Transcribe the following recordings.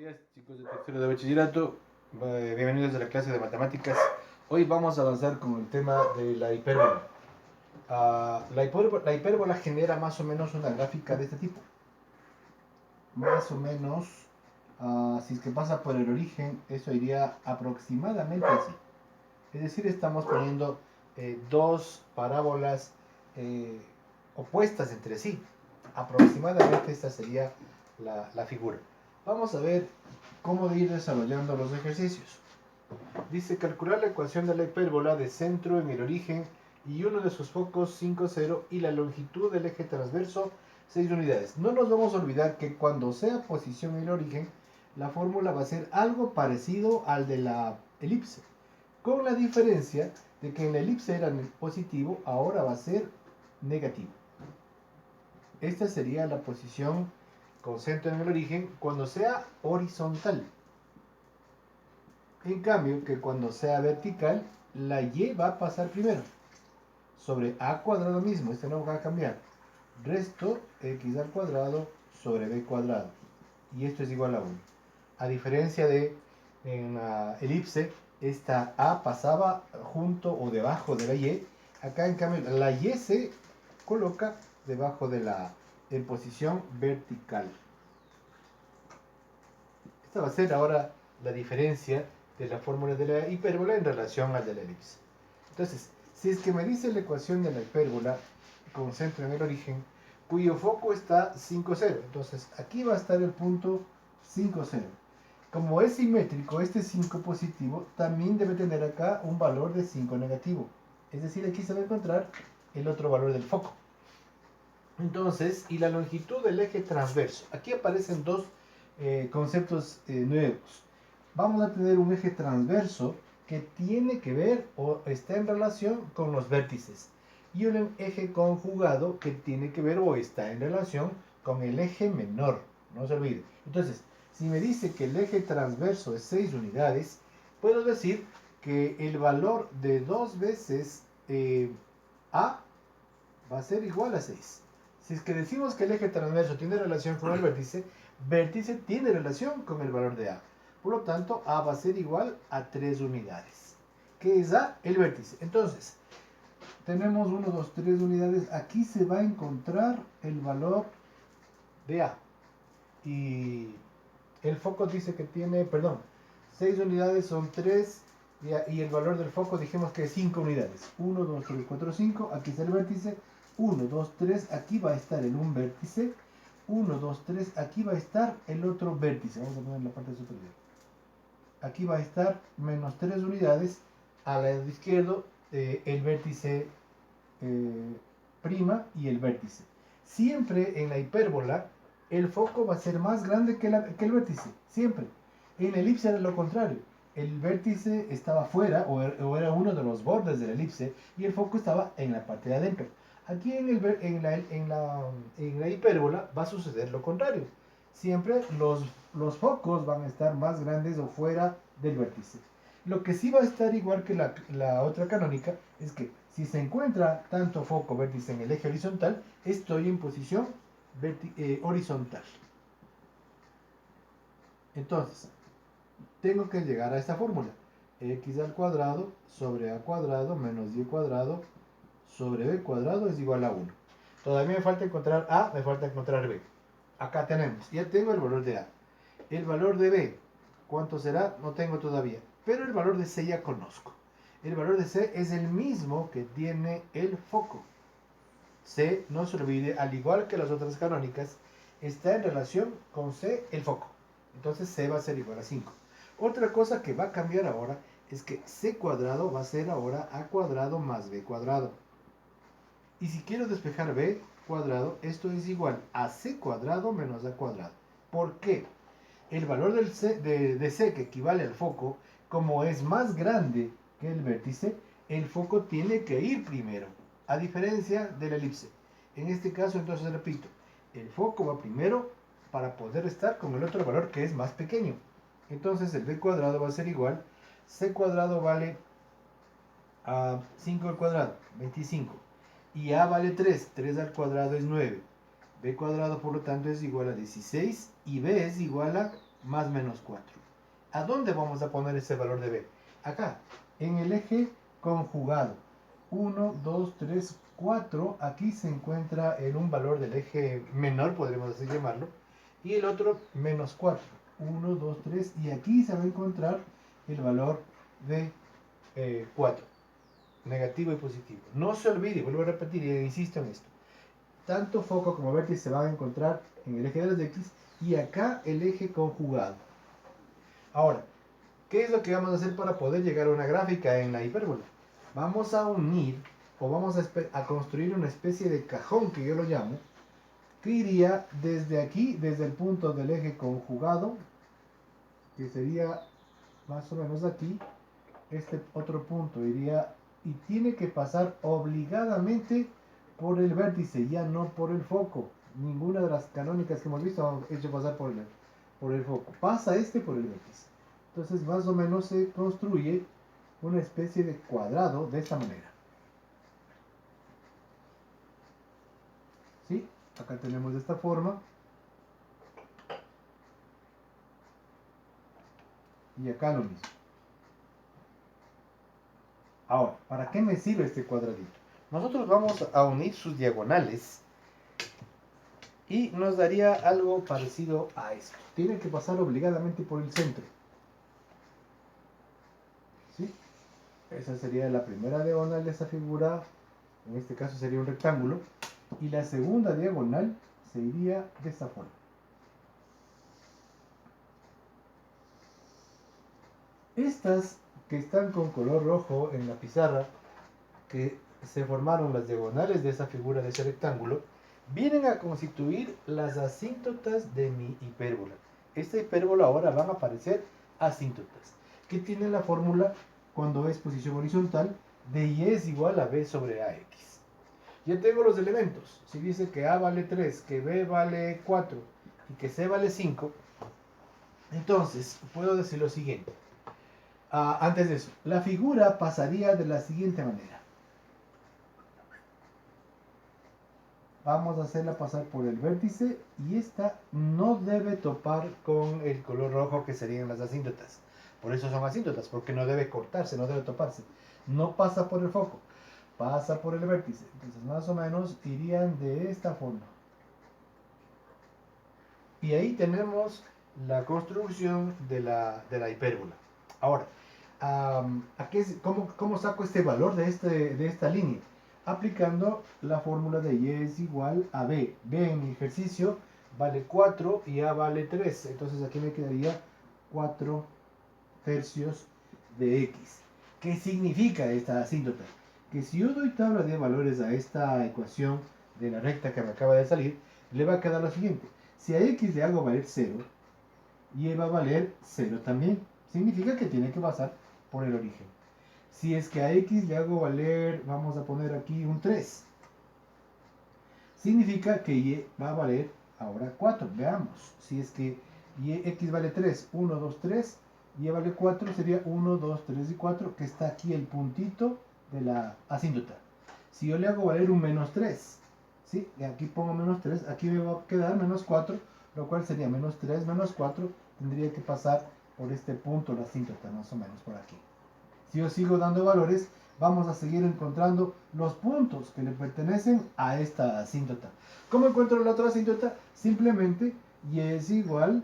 días, chicos de tercero de bachillerato. Bienvenidos a la clase de matemáticas. Hoy vamos a avanzar con el tema de la hipérbola. La hipérbola genera más o menos una gráfica de este tipo. Más o menos, si es que pasa por el origen, eso iría aproximadamente así. Es decir, estamos poniendo dos parábolas opuestas entre sí. Aproximadamente esta sería la figura. Vamos a ver cómo ir desarrollando los ejercicios. Dice calcular la ecuación de la hipérbola de centro en el origen y uno de sus focos 5, 0 y la longitud del eje transverso 6 unidades. No nos vamos a olvidar que cuando sea posición en el origen, la fórmula va a ser algo parecido al de la elipse, con la diferencia de que en la elipse era positivo, ahora va a ser negativo. Esta sería la posición con centro en el origen cuando sea horizontal. En cambio, que cuando sea vertical, la y va a pasar primero. Sobre a cuadrado mismo, este no va a cambiar. Resto x al cuadrado sobre b cuadrado. Y esto es igual a 1. A diferencia de en la elipse, esta a pasaba junto o debajo de la y. Acá en cambio la y se coloca debajo de la en posición vertical. Esta va a ser ahora la diferencia de la fórmula de la hipérbola en relación al de la elipse. Entonces, si es que me dice la ecuación de la hipérbola con centro en el origen, cuyo foco está 5, 0, entonces aquí va a estar el punto 5, 0. Como es simétrico, este 5 positivo también debe tener acá un valor de 5 negativo. Es decir, aquí se va a encontrar el otro valor del foco. Entonces, y la longitud del eje transverso. Aquí aparecen dos conceptos nuevos. Vamos a tener un eje transverso que tiene que ver o está en relación con los vértices. Y un eje conjugado que tiene que ver o está en relación con el eje menor. No se olvide. Entonces, si me dice que el eje transverso es 6 unidades, puedo decir que el valor de 2 veces A va a ser igual a 6. Si es que decimos que el eje transverso tiene relación con el vértice, vértice tiene relación con el valor de A. Por lo tanto, A va a ser igual a 3 unidades. ¿Qué es A? El vértice. Entonces, tenemos 1, 2, 3 unidades. Aquí se va a encontrar el valor de A. Y el foco dice que tiene, 6 unidades son 3. Y el valor del foco dijimos que es 5 unidades. 1, 2, 3, 4, 5. Aquí está el vértice. 1, 2, 3. Aquí va a estar el un vértice. 1, 2, 3. Aquí va a estar el otro vértice. Vamos a poner en la parte superior. Aquí va a estar menos 3 unidades. Al lado izquierdo, el vértice prima y el vértice. Siempre en la hipérbola, el foco va a ser más grande que el vértice. Siempre. En la elipse era lo contrario. El vértice estaba fuera o era uno de los bordes de la elipse y el foco estaba en la parte de adentro. Aquí en la hipérbola va a suceder lo contrario. Siempre los focos van a estar más grandes o fuera del vértice. Lo que sí va a estar igual que la otra canónica es que si se encuentra tanto foco vértice en el eje horizontal, estoy en posición horizontal. Entonces, tengo que llegar a esta fórmula. X al cuadrado sobre a cuadrado menos y cuadrado sobre b cuadrado es igual a 1. Todavía me falta encontrar a, me falta encontrar b. Acá tenemos, ya tengo el valor de a. El valor de b, ¿cuánto será? No tengo todavía. Pero el valor de c ya conozco. El valor de c es el mismo que tiene el foco. C, no se olvide, al igual que las otras canónicas, está en relación con C, el foco. Entonces C va a ser igual a 5. Otra cosa que va a cambiar ahora es que C cuadrado va a ser ahora A cuadrado más B cuadrado. Y si quiero despejar B cuadrado, esto es igual a C cuadrado menos A cuadrado. ¿Por qué? El valor de C, que equivale al foco, como es más grande que el vértice, el foco tiene que ir primero, a diferencia de la elipse. En este caso, entonces repito, el foco va primero para poder estar con el otro valor que es más pequeño. Entonces el b cuadrado va a ser igual, c cuadrado vale a 5 al cuadrado, 25. Y a vale 3, 3 al cuadrado es 9. B cuadrado por lo tanto es igual a 16 y B es igual a más menos 4. ¿A dónde vamos a poner ese valor de b? Acá, en el eje conjugado. 1, 2, 3, 4. Aquí se encuentra en un valor del eje menor, podríamos así llamarlo. Y el otro, menos 4. 1, 2, 3. Y aquí se va a encontrar el valor de 4. Negativo y positivo. No se olvide, vuelvo a repetir y insisto en esto. Tanto foco como vértice se van a encontrar en el eje de las X y acá el eje conjugado. Ahora, ¿qué es lo que vamos a hacer para poder llegar a una gráfica en la hipérbola? Vamos a unir o vamos a construir una especie de cajón que yo lo llamo, que iría desde aquí, desde el punto del eje conjugado, que sería más o menos aquí, este otro punto iría y tiene que pasar obligadamente por el vértice, ya no por el foco. Ninguna de las canónicas que hemos visto ha hecho pasar por el foco. Pasa este por el vértice. Entonces más o menos se construye una especie de cuadrado de esta manera. ¿Sí? Acá tenemos de esta forma. Y acá lo mismo. Ahora, ¿para qué me sirve este cuadradito? Nosotros vamos a unir sus diagonales y nos daría algo parecido a esto. Tiene que pasar obligadamente por el centro. ¿Sí? Esa sería la primera diagonal de esta figura. En este caso sería un rectángulo. Y la segunda diagonal se iría de esta forma. Estas que están con color rojo en la pizarra, que se formaron las diagonales de esa figura, de ese rectángulo, vienen a constituir las asíntotas de mi hipérbola. Esta hipérbola ahora van a aparecer asíntotas, que tiene la fórmula cuando es posición horizontal de y es igual a b sobre ax. Ya tengo los elementos. Si dice que a vale 3, que b vale 4 y que c vale 5, entonces puedo decir lo siguiente. Antes de eso, la figura pasaría de la siguiente manera. Vamos a hacerla pasar por el vértice y esta no debe topar con el color rojo que serían las asíntotas. Por eso son asíntotas, porque no debe cortarse, no debe toparse. No pasa por el foco, pasa por el vértice. Entonces más o menos irían de esta forma. Y ahí tenemos la construcción de la hipérbola. Ahora, ¿cómo saco este valor de esta línea? Aplicando la fórmula de y es igual a b. b en mi ejercicio vale 4 y a vale 3. Entonces aquí me quedaría 4 tercios de x. ¿Qué significa esta asíntota? Que si yo doy tabla de valores a esta ecuación de la recta que me acaba de salir, le va a quedar lo siguiente. Si a x le hago valer 0, y va a valer 0 también. Significa que tiene que pasar por el origen. Si es que a x le hago valer, vamos a poner aquí un 3, significa que y va a valer ahora 4. Veamos. Si es que x vale 3, 1, 2, 3, y vale 4, sería 1, 2, 3 y 4, que está aquí el puntito de la asíntota. Si yo le hago valer un menos 3, ¿sí? Y aquí pongo menos 3, aquí me va a quedar menos 4, lo cual sería menos 3, menos 4, tendría que pasar por este punto la asíntota, más o menos por aquí. Si yo sigo dando valores, vamos a seguir encontrando los puntos que le pertenecen a esta asíntota. ¿Cómo encuentro la otra asíntota? Simplemente y es igual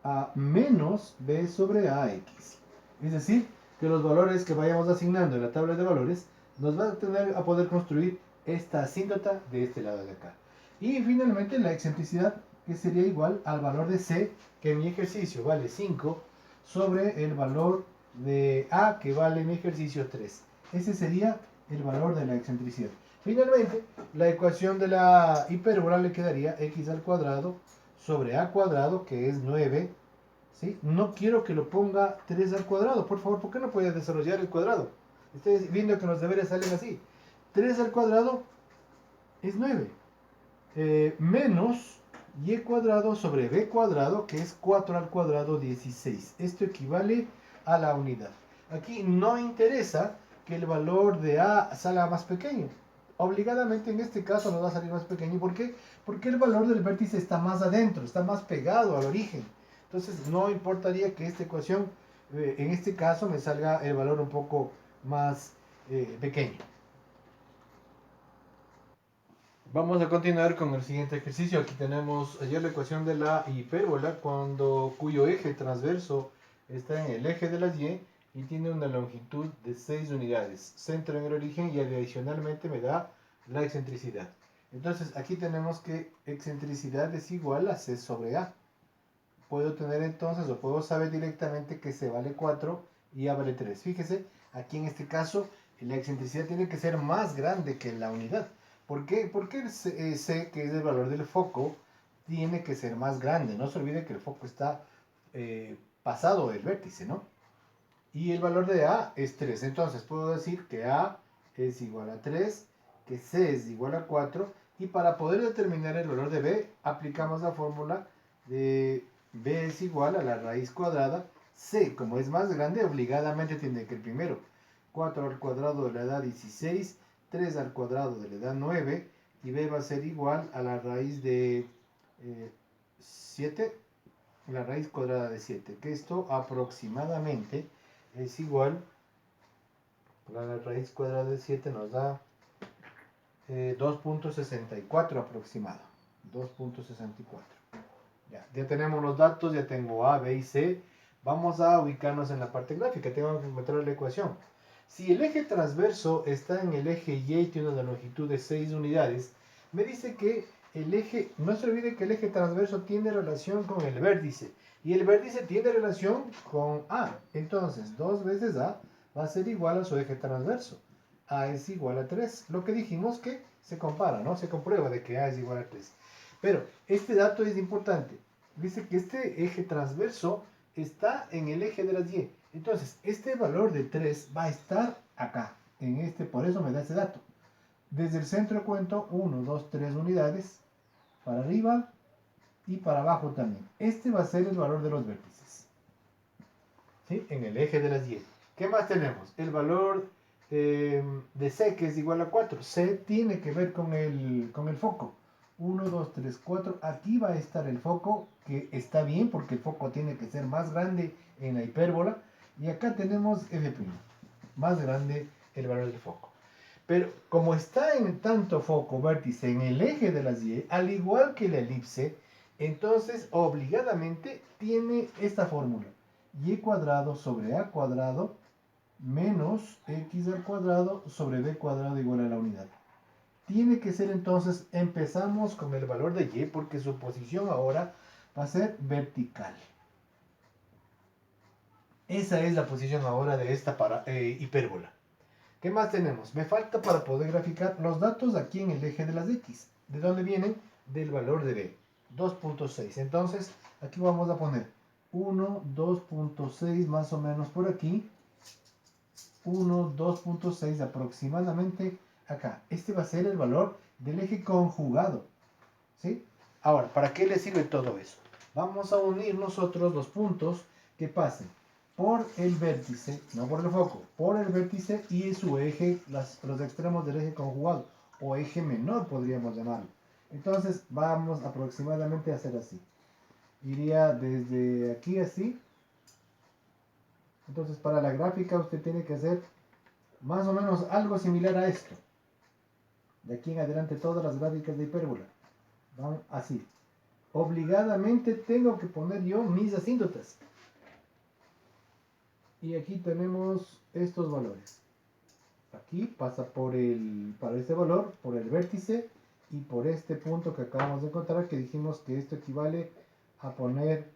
a menos b sobre ax. Es decir, que los valores que vayamos asignando en la tabla de valores nos va a poder construir esta asíntota de este lado de acá. Y finalmente la excentricidad, que sería igual al valor de c, que en mi ejercicio vale 5, sobre el valor de a, que vale en mi ejercicio 3. Ese sería el valor de la excentricidad. Finalmente, la ecuación de la hipérbola le quedaría x al cuadrado sobre a cuadrado, que es 9. ¿Sí? No quiero que lo ponga 3 al cuadrado. Por favor, ¿por qué no puede desarrollar el cuadrado? Estoy viendo que los deberes salen así. 3 al cuadrado es 9. Menos y cuadrado sobre b cuadrado, que es 4 al cuadrado, 16. Esto equivale a la unidad. Aquí no interesa que el valor de a salga más pequeño. Obligadamente en este caso nos va a salir más pequeño. ¿Por qué? Porque el valor del vértice está más adentro, está más pegado al origen. Entonces no importaría que esta ecuación, en este caso, me salga el valor un poco más pequeño. Vamos a continuar con el siguiente ejercicio. Aquí tenemos ya la ecuación de la hipérbola cuyo eje transverso está en el eje de las y tiene una longitud de 6 unidades. Centro en el origen y adicionalmente me da la excentricidad. Entonces aquí tenemos que excentricidad es igual a c sobre a. Puedo tener entonces, o puedo saber directamente que c vale 4 y a vale 3. Fíjese, aquí en este caso la excentricidad tiene que ser más grande que la unidad. ¿Por qué? Porque el c, que es el valor del foco, tiene que ser más grande. No se olvide que el foco está pasado del vértice, ¿no? Y el valor de a es 3. Entonces puedo decir que a es igual a 3, que c es igual a 4. Y para poder determinar el valor de b, aplicamos la fórmula de b es igual a la raíz cuadrada. C, como es más grande, obligadamente tiene que el primero. 4 al cuadrado le da 16, 3 al cuadrado le da 9, y b va a ser igual a la raíz de 7, la raíz cuadrada de 7, que esto aproximadamente es igual, la raíz cuadrada de 7 nos da 2.64 aproximado. 2.64. Ya tenemos los datos, ya tengo A, B y C. Vamos a ubicarnos en la parte gráfica, tengo que encontrar la ecuación. Si el eje transverso está en el eje Y y tiene una longitud de 6 unidades, me dice que el eje, no se olvide que el eje transverso tiene relación con el vértice, y el vértice tiene relación con A. Entonces, 2 veces A va a ser igual a su eje transverso. A es igual a 3. Lo que dijimos que se compara, ¿no? Se comprueba de que A es igual a 3. Pero este dato es importante. Dice que este eje transverso está en el eje de las Y. Entonces, este valor de 3 va a estar acá, en este, por eso me da ese dato. Desde el centro cuento 1, 2, 3 unidades, para arriba y para abajo también. Este va a ser el valor de los vértices, ¿sí? En el eje de las Y. ¿Qué más tenemos? El valor de C, que es igual a 4. C tiene que ver con el foco. 1, 2, 3, 4. Aquí va a estar el foco, que está bien porque el foco tiene que ser más grande en la hipérbola. Y acá tenemos F', más grande el valor del foco. Pero como está en tanto foco vértice en el eje de las Y, al igual que la elipse, entonces obligadamente tiene esta fórmula. Y cuadrado sobre a cuadrado menos x al cuadrado sobre b cuadrado igual a la unidad. Tiene que ser entonces, empezamos con el valor de y porque su posición ahora va a ser vertical. Esa es la posición ahora de esta hipérbola. ¿Qué más tenemos? Me falta para poder graficar los datos aquí en el eje de las x. ¿De dónde vienen? Del valor de b. 2.6. Entonces, aquí vamos a poner 1, 2.6 más o menos por aquí. 1, 2.6 aproximadamente acá. Este va a ser el valor del eje conjugado, ¿sí? Ahora, ¿para qué le sirve todo eso? Vamos a unir nosotros los puntos que pasen por el vértice, no por el foco, por el vértice y su eje, los extremos del eje conjugado, o eje menor podríamos llamarlo. Entonces vamos aproximadamente a hacer así. Iría desde aquí así. Entonces para la gráfica usted tiene que hacer más o menos algo similar a esto. De aquí en adelante todas las gráficas de hipérbola van así. Obligadamente tengo que poner yo mis asíntotas. Y aquí tenemos estos valores. Aquí pasa para este valor, por el vértice y por este punto que acabamos de encontrar, que dijimos que esto equivale a poner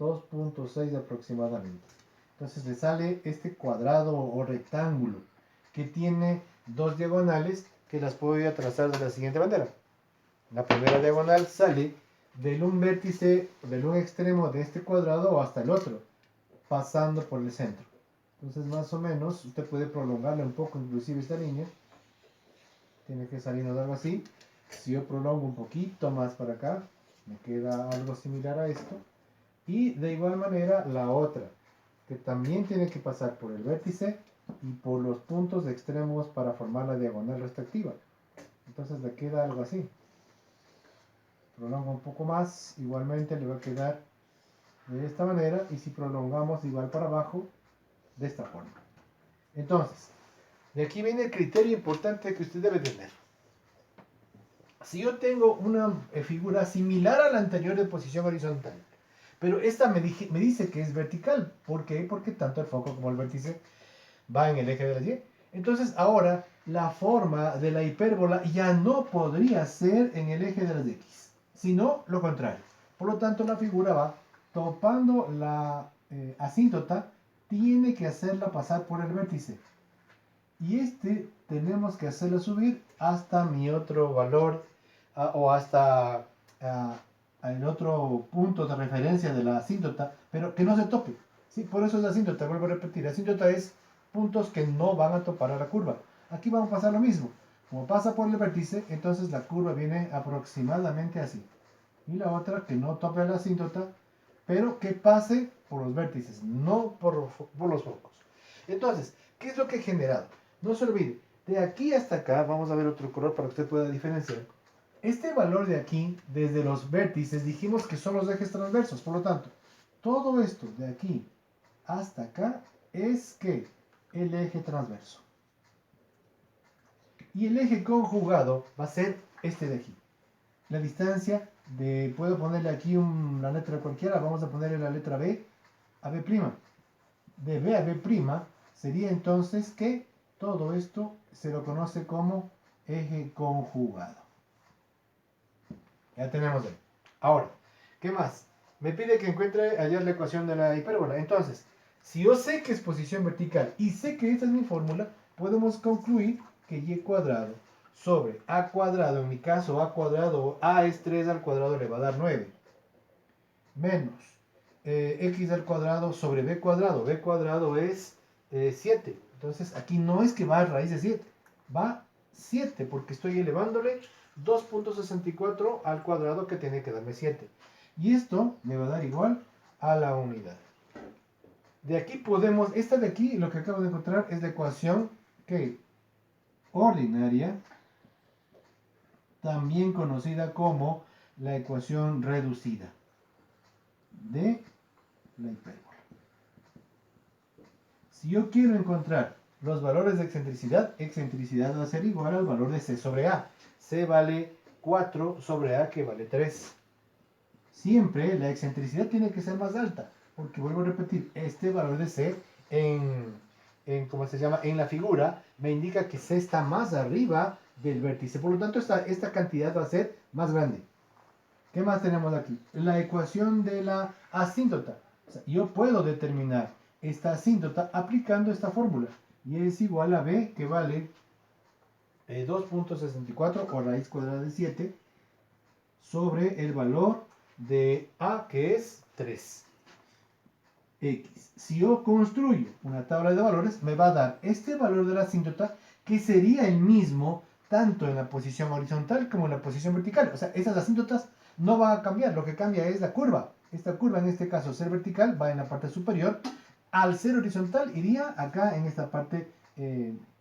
2.6 aproximadamente. Entonces le sale este cuadrado o rectángulo que tiene dos diagonales que las puedo ir a trazar de la siguiente manera. La primera diagonal sale del un vértice, del un extremo de este cuadrado hasta el otro, pasando por el centro. Entonces más o menos usted puede prolongarle un poco inclusive esta línea. Tiene que salirnos algo así. Si yo prolongo un poquito más para acá, me queda algo similar a esto. Y de igual manera la otra, que también tiene que pasar por el vértice y por los puntos extremos para formar la diagonal respectiva. Entonces le queda algo así. Prolongo un poco más, igualmente le va a quedar de esta manera, y si prolongamos igual para abajo, de esta forma. Entonces, de aquí viene el criterio importante que usted debe tener. Si yo tengo una figura similar a la anterior de posición horizontal, pero esta me dice que es vertical. ¿Por qué? Porque tanto el foco como el vértice va en el eje de la Y. Entonces ahora la forma de la hipérbola ya no podría ser en el eje de las X, sino lo contrario. Por lo tanto, la figura va topando la asíntota, tiene que hacerla pasar por el vértice. Y este tenemos que hacerlo subir hasta mi otro valor o hasta el otro punto de referencia de la asíntota, pero que no se tope. ¿Sí? Por eso es la asíntota, vuelvo a repetir. La asíntota es puntos que no van a topar a la curva. Aquí vamos a pasar lo mismo. Como pasa por el vértice, entonces la curva viene aproximadamente así. Y la otra que no tope a la asíntota, pero que pase por los vértices, no por los focos. Entonces, ¿qué es lo que he generado? No se olvide, de aquí hasta acá, vamos a ver otro color para que usted pueda diferenciar. Este valor de aquí, desde los vértices, dijimos que son los ejes transversos. Por lo tanto, todo esto de aquí hasta acá es que el eje transverso. Y el eje conjugado va a ser este de aquí. La distancia de, puedo ponerle aquí una letra cualquiera, vamos a ponerle la letra B a B'. De B a B' sería entonces que todo esto se lo conoce como eje conjugado. Ya tenemos ahí. Ahora, ¿qué más? Me pide que encuentre hallar la ecuación de la hipérbola. Entonces, si yo sé que es posición vertical y sé que esta es mi fórmula, podemos concluir que y cuadrado sobre a cuadrado, en mi caso a cuadrado, a es 3 al cuadrado le va a dar 9, menos x al cuadrado sobre b cuadrado es 7. Entonces aquí no es que va a raíz de 7, va 7 porque estoy elevándole 2.64 al cuadrado que tiene que darme 7. Y esto me va a dar igual a la unidad. De aquí podemos, esta de aquí, lo que acabo de encontrar es la ecuación que ordinaria, también conocida como la ecuación reducida de la hipérbola. Si yo quiero encontrar los valores de excentricidad va a ser igual al valor de C sobre A. C vale 4 sobre A, que vale 3. Siempre la excentricidad tiene que ser más alta, porque vuelvo a repetir, este valor de C ¿cómo se llama? En la figura me indica que C está más arriba del vértice, por lo tanto esta cantidad va a ser más grande. ¿Qué más tenemos aquí? La ecuación de la asíntota. O sea, yo puedo determinar esta asíntota aplicando esta fórmula. Y es igual a B, que vale 2.64 o raíz cuadrada de 7 sobre el valor de A, que es 3. X. Si yo construyo una tabla de valores, me va a dar este valor de la asíntota, que sería el mismo tanto en la posición horizontal como en la posición vertical. O sea, esas asíntotas no van a cambiar, lo que cambia es la curva. Esta curva, en este caso, ser vertical, va en la parte superior. Al ser horizontal, iría acá en esta parte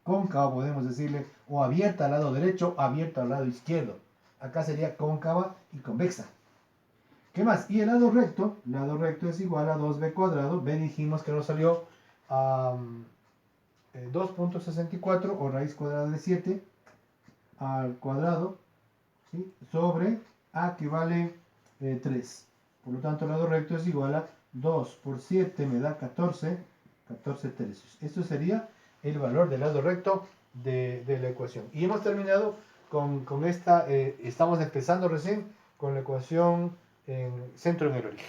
cóncava, podemos decirle, o abierta al lado derecho, abierta al lado izquierdo. Acá sería cóncava y convexa. ¿Qué más? Y el lado recto es igual a 2b cuadrado. B dijimos que nos salió a 2.64 o raíz cuadrada de 7 al cuadrado, ¿sí? Sobre a, que vale 3. Por lo tanto, el lado recto es igual a 2 por 7 me da 14 tercios. Esto sería el valor del lado recto de la ecuación. Y hemos terminado con esta, estamos empezando recién con la ecuación en centro en el origen.